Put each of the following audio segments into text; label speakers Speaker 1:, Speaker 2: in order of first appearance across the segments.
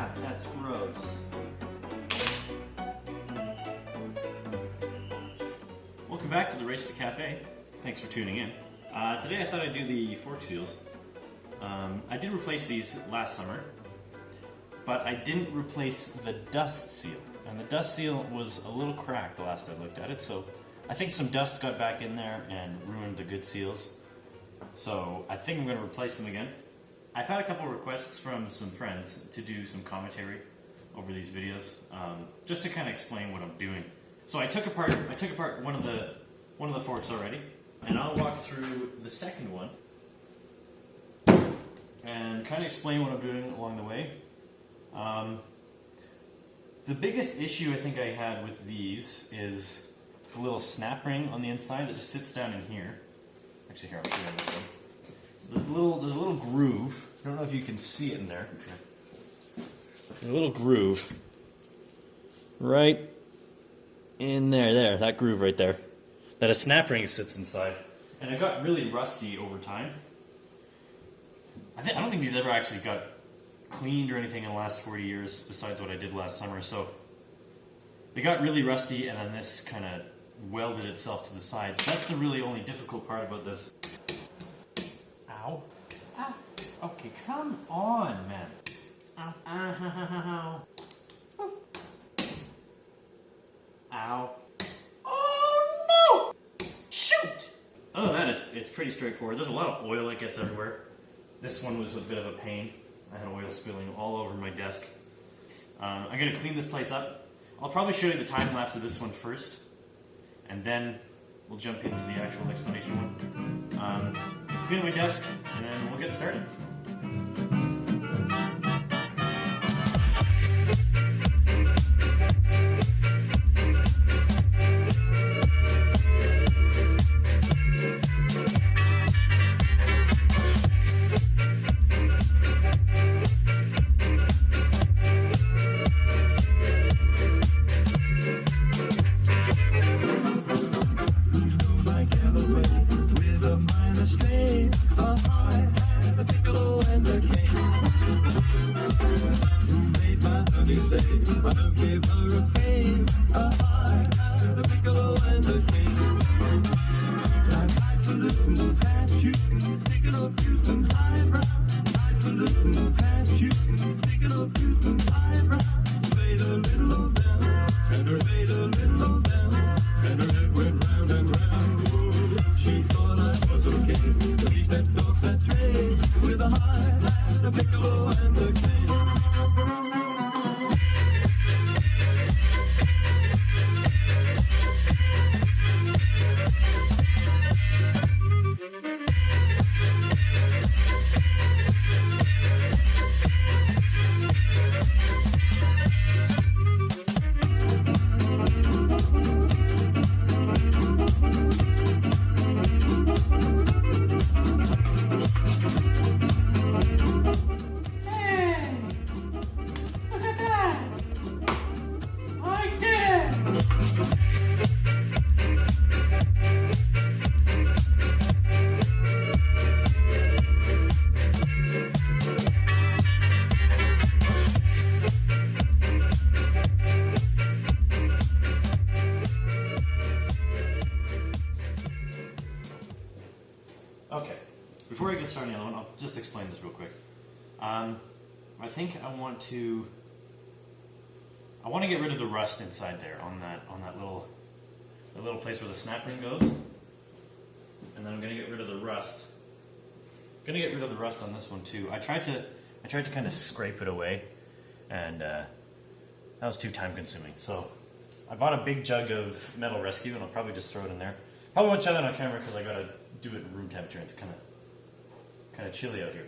Speaker 1: crap, that's gross. Welcome back to the Race to Cafe. Thanks for tuning in. Today I thought I'd do the fork seals. I did replace these last summer, but I didn't replace the dust seal. And the dust seal was a little cracked the last I looked at it, so I think some dust got back in there and ruined the good seals. So I think I'm going to replace them again. I've had a couple requests from some friends to do some commentary over these videos, just to kind of explain what I'm doing. So I took apart one of the forks already, and I'll walk through the second one and kind of explain what I'm doing along the way. The biggest issue I think I had with these is the little snap ring on the inside that just sits down in here. Actually, here, I'll show you this one. So there's a little groove. I don't know if you can see it in there. There's a little groove right in there, that groove right there, that a snap ring sits inside. And it got really rusty over time. I don't think these ever actually got cleaned or anything in the last 40 years besides what I did last summer. So they got really rusty, and then this kind of welded itself to the side. So that's the really only difficult part about this. Ow. Ow. Okay, come on, man. Ow. Ow. Ow. Oh, no! Shoot! Other than that, it's pretty straightforward. There's a lot of oil that gets everywhere. This one was a bit of a pain. I had oil spilling all over my desk. I'm going to clean this place up. I'll probably show you the time lapse of this one first, and then we'll jump into the actual explanation one. Clean my desk, and then we'll get started. Okay, before I get started on the other one, I'll just explain this real quick. I think I want to get rid of the rust inside there on that little place where the snap ring goes, and then I'm going to get rid of the rust. I'm going to get rid of the rust on this one too. I tried to kind of scrape it away, and that was too time consuming. So I bought a big jug of Metal Rescue, and I'll probably just throw it in there. Probably won't show that on camera because I got to do it at room temperature. It's kind of chilly out here.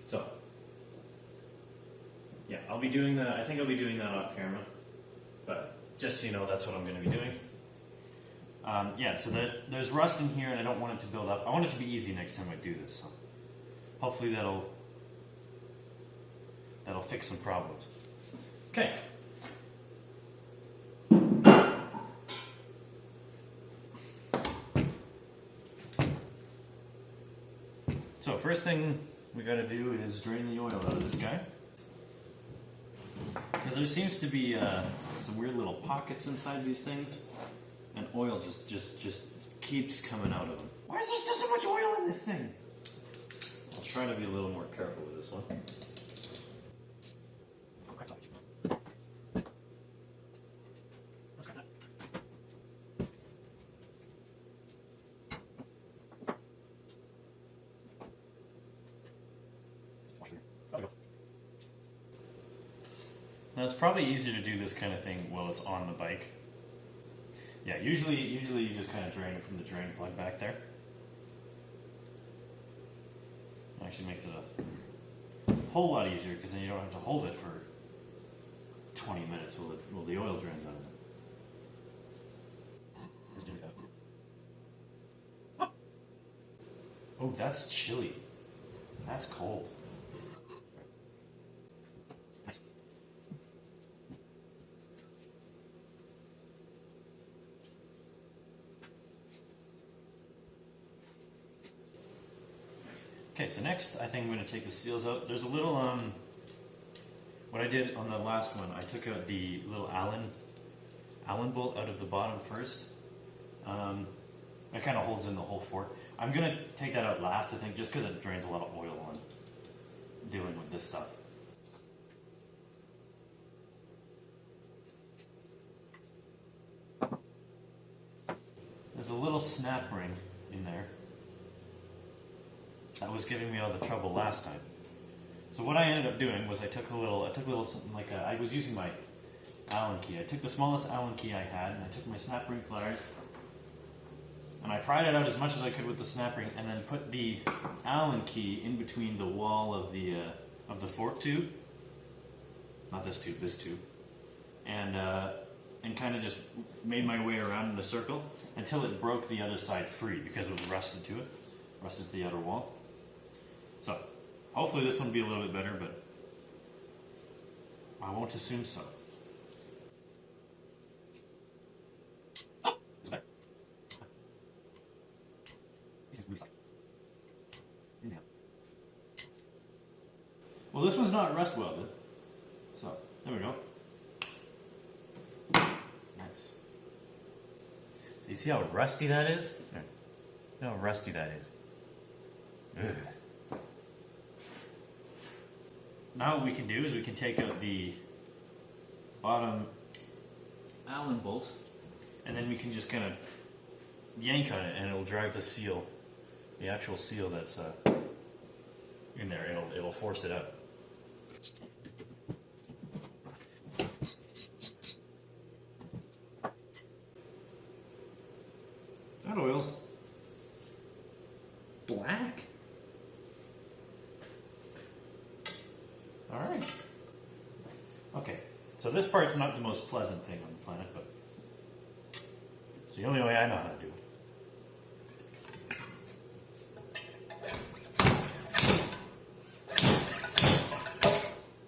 Speaker 1: So yeah, I think I'll be doing that off camera, but just so you know, that's what I'm going to be doing. Yeah, so there's rust in here, and I don't want it to build up. I want it to be easy next time I do this. So hopefully that'll fix some problems. Okay. So first thing we got to do is drain the oil out of this guy. Because there seems to be some weird little pockets inside these things, and oil just keeps coming out of them. Why is there still so much oil in this thing? I'll try to be a little more careful with this one. Now it's probably easier to do this kind of thing while it's on the bike. Yeah, usually you just kind of drain it from the drain plug back there. It actually makes it a whole lot easier because then you don't have to hold it for 20 minutes while the oil drains out of it. Oh, that's chilly. That's cold. Nice. Okay, so next I think I'm going to take the seals out. There's a little, what I did on the last one, I took out the little Allen bolt out of the bottom first. It kind of holds in the whole fork. I'm going to take that out last, I think, just because it drains a lot of oil on dealing with this stuff. There's a little snap ring in there that was giving me all the trouble last time. So what I ended up doing was I took a little something like I was using my Allen key. I took the smallest Allen key I had, and I took my snap ring pliers, and I pried it out as much as I could with the snap ring, and then put the Allen key in between the wall of the fork tube, not this tube, this tube, and kind of just made my way around in a circle until it broke the other side free because it was rusted to the outer wall. So hopefully this one will be a little bit better, but I won't assume so. Well, this one's not rust welded, so there we go. Nice. So you see how rusty that is? There. You know how rusty that is. Ugh. Now what we can do is we can take out the bottom Allen bolt, and then we can just kind of yank on it, and it'll drive the seal, the actual seal that's in there. It'll force it out. That oil's black. All right. Okay, so this part's not the most pleasant thing on the planet, but it's the only way I know how to do it.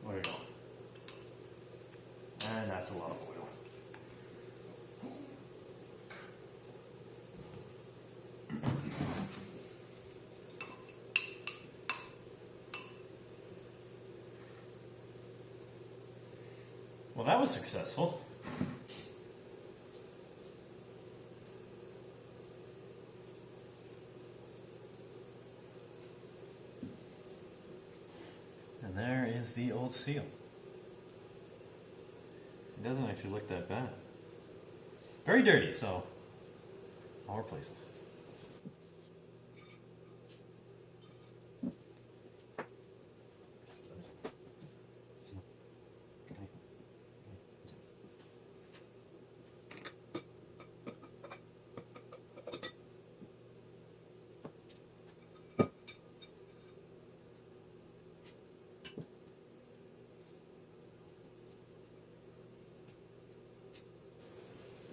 Speaker 1: There you go. And that's a lot of oil. Well, that was successful. And there is the old seal. It doesn't actually look that bad. Very dirty, so I'll replace it.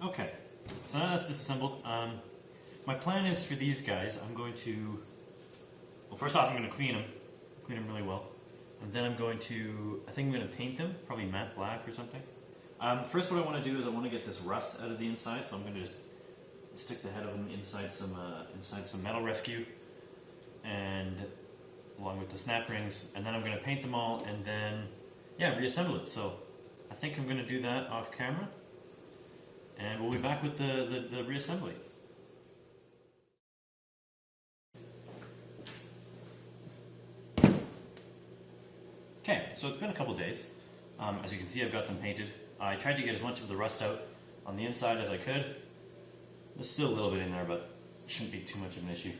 Speaker 1: Okay, so now that's disassembled. My plan is for these guys, I'm going to, well, first off I'm going to clean them really well. And then I'm going to, I think I'm going to paint them, probably matte black or something. First what I want to do is I want to get this rust out of the inside, so I'm going to just stick the head of them inside some metal rescue, and along with the snap rings, and then I'm going to paint them all, and then yeah, reassemble it. So I think I'm going to do that off camera, and we'll be back with the reassembly. Okay, so it's been a couple days. As you can see, I've got them painted. I tried to get as much of the rust out on the inside as I could. There's still a little bit in there, but it shouldn't be too much of an issue.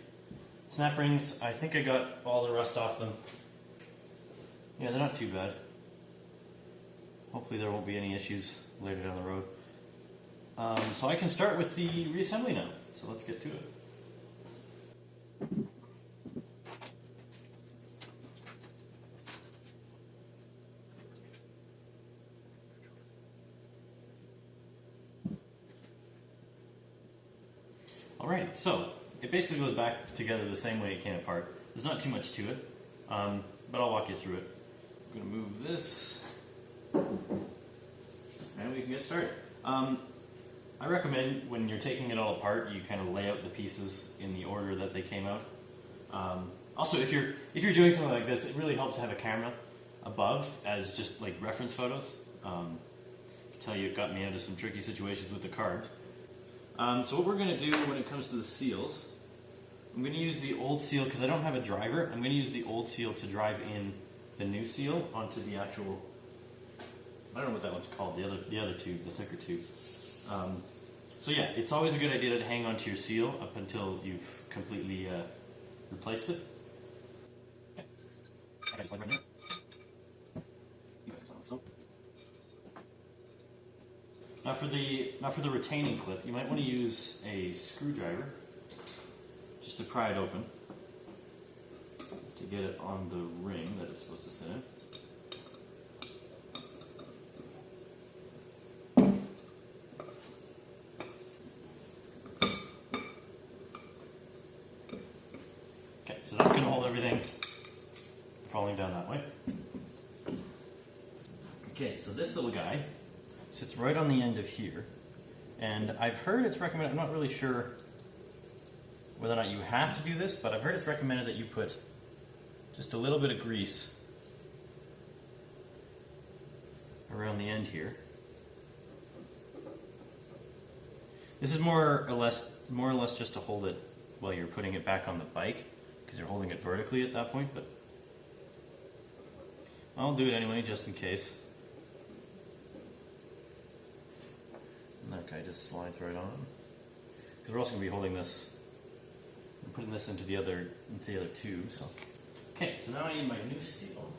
Speaker 1: Snap rings, I think I got all the rust off them. Yeah, they're not too bad. Hopefully there won't be any issues later down the road. So I can start with the reassembly now. So let's get to it. Alright, so it basically goes back together the same way it came apart. There's not too much to it, but I'll walk you through it. I'm going to move this, and we can get started. I recommend when you're taking it all apart, you kind of lay out the pieces in the order that they came out. Also, if you're doing something like this, it really helps to have a camera above as just like reference photos. I can tell you it got me into some tricky situations with the cards. So what we're going to do when it comes to the seals, I'm going to use the old seal because I don't have a driver. I'm going to use the old seal to drive in the new seal onto the actual, I don't know what that one's called, the other tube, the thicker tube. So yeah, it's always a good idea to hang onto your seal up until you've completely replaced it. Okay. I just like right here. Now for the retaining clip, you might want to use a screwdriver just to pry it open to get it on the ring that it's supposed to sit in. Okay, so that's going to hold everything falling down that way. Okay, so this little guy sits right on the end of here, and I've heard it's recommended, I'm not really sure whether or not you have to do this, but I've heard it's recommended that you put just a little bit of grease around the end here. This is more or less just to hold it while you're putting it back on the bike, because you're holding it vertically at that point, but I'll do it anyway just in case. And that guy just slides right on. Because we're also going to be holding this and putting this into the other tube. So, okay, so now I need my new seal.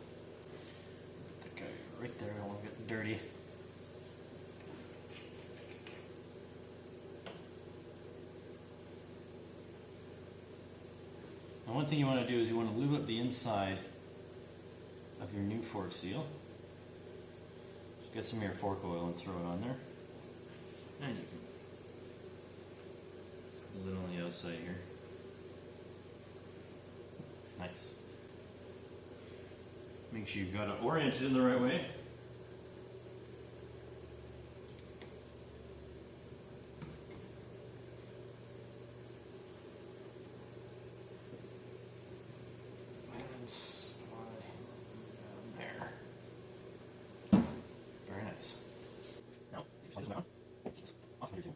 Speaker 1: Put that guy right there. I don't want to get dirty. Now, one thing you want to do is you want to lube up the inside of your new fork seal. Just get some of your fork oil and throw it on there. And you can put it on the outside here. Nice. Make sure you've got it oriented in the right way. And slide down there. Very nice. Now, slide this down. Off of your tube.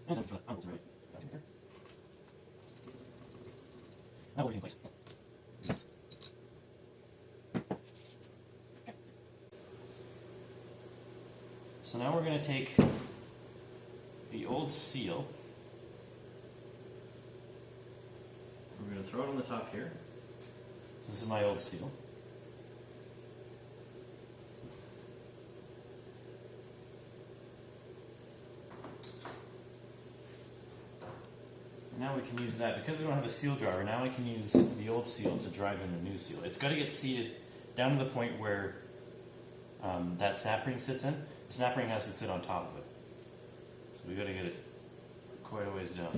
Speaker 1: And then I'm ready. Now we'll leave it in place. Okay. So now we're going to take the old seal. We're going to throw it on the top here. So this is my old seal. Now we can use that, because we don't have a seal driver, now I can use the old seal to drive in the new seal. It's got to get seated down to the point where that snap ring sits in. The snap ring has to sit on top of it. So we've got to get it quite a ways down.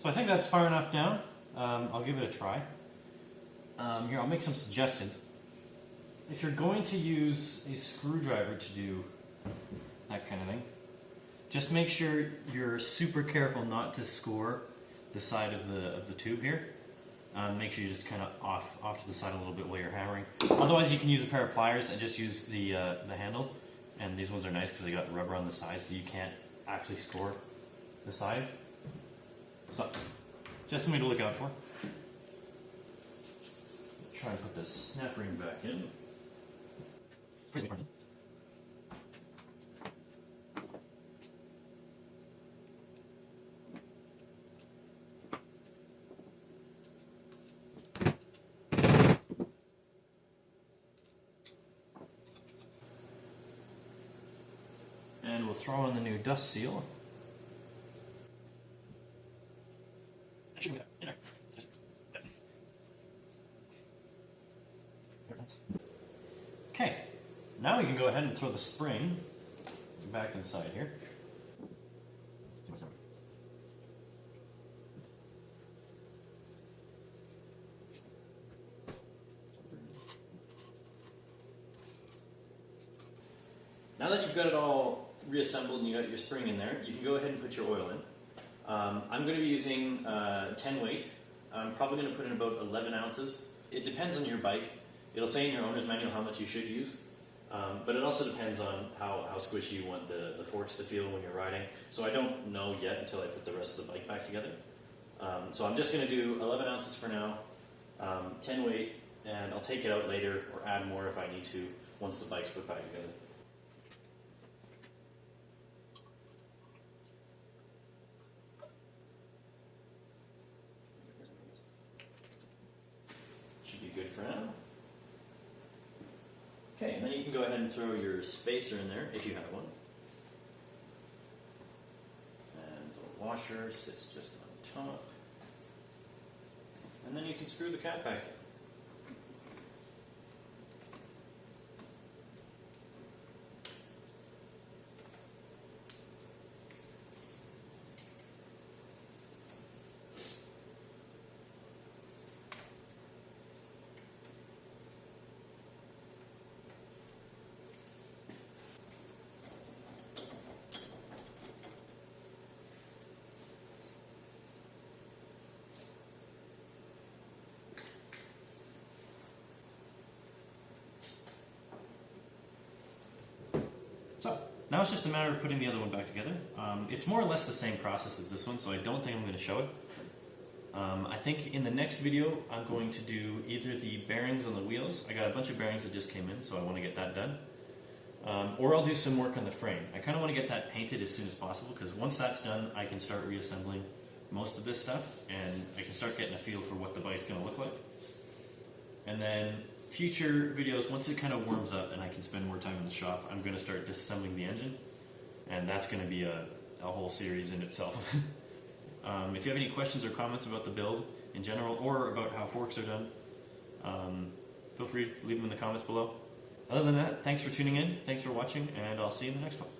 Speaker 1: So I think that's far enough down. I'll give it a try. Here, I'll make some suggestions. If you're going to use a screwdriver to do that kind of thing, just make sure you're super careful not to score the side of the tube here. Make sure you just kind of off to the side a little bit while you're hammering. Otherwise, you can use a pair of pliers and just use the handle. And these ones are nice because they got rubber on the side, so you can't actually score the side. So, just something to look out for. Try and put the snap ring back in. And we'll throw in the new dust seal. Okay, now we can go ahead and throw the spring back inside here. Now that you've got it all reassembled and you got your spring in there, you can go ahead and put your oil in. I'm going to be using 10 weight. I'm probably going to put in about 11 ounces. It depends on your bike. It'll say in your owner's manual how much you should use, but it also depends on how squishy you want the forks to feel when you're riding. So I don't know yet until I put the rest of the bike back together. So I'm just going to do 11 ounces for now, 10 weight, and I'll take it out later or add more if I need to once the bike's put back together. Should be good for now. Okay, and then you can go ahead and throw your spacer in there if you have one. And the washer sits just on top. And then you can screw the cap back in. So, now it's just a matter of putting the other one back together. It's more or less the same process as this one, so I don't think I'm going to show it. I think in the next video I'm going to do either the bearings on the wheels. I got a bunch of bearings that just came in, so I want to get that done. Or I'll do some work on the frame. I kind of want to get that painted as soon as possible, because once that's done I can start reassembling most of this stuff and I can start getting a feel for what the bike's going to look like. And then future videos, once it kind of warms up and I can spend more time in the shop, I'm going to start disassembling the engine, and that's going to be a whole series in itself. If you have any questions or comments about the build in general, or about how forks are done, feel free to leave them in the comments below. Other than that, thanks for tuning in, thanks for watching, and I'll see you in the next one.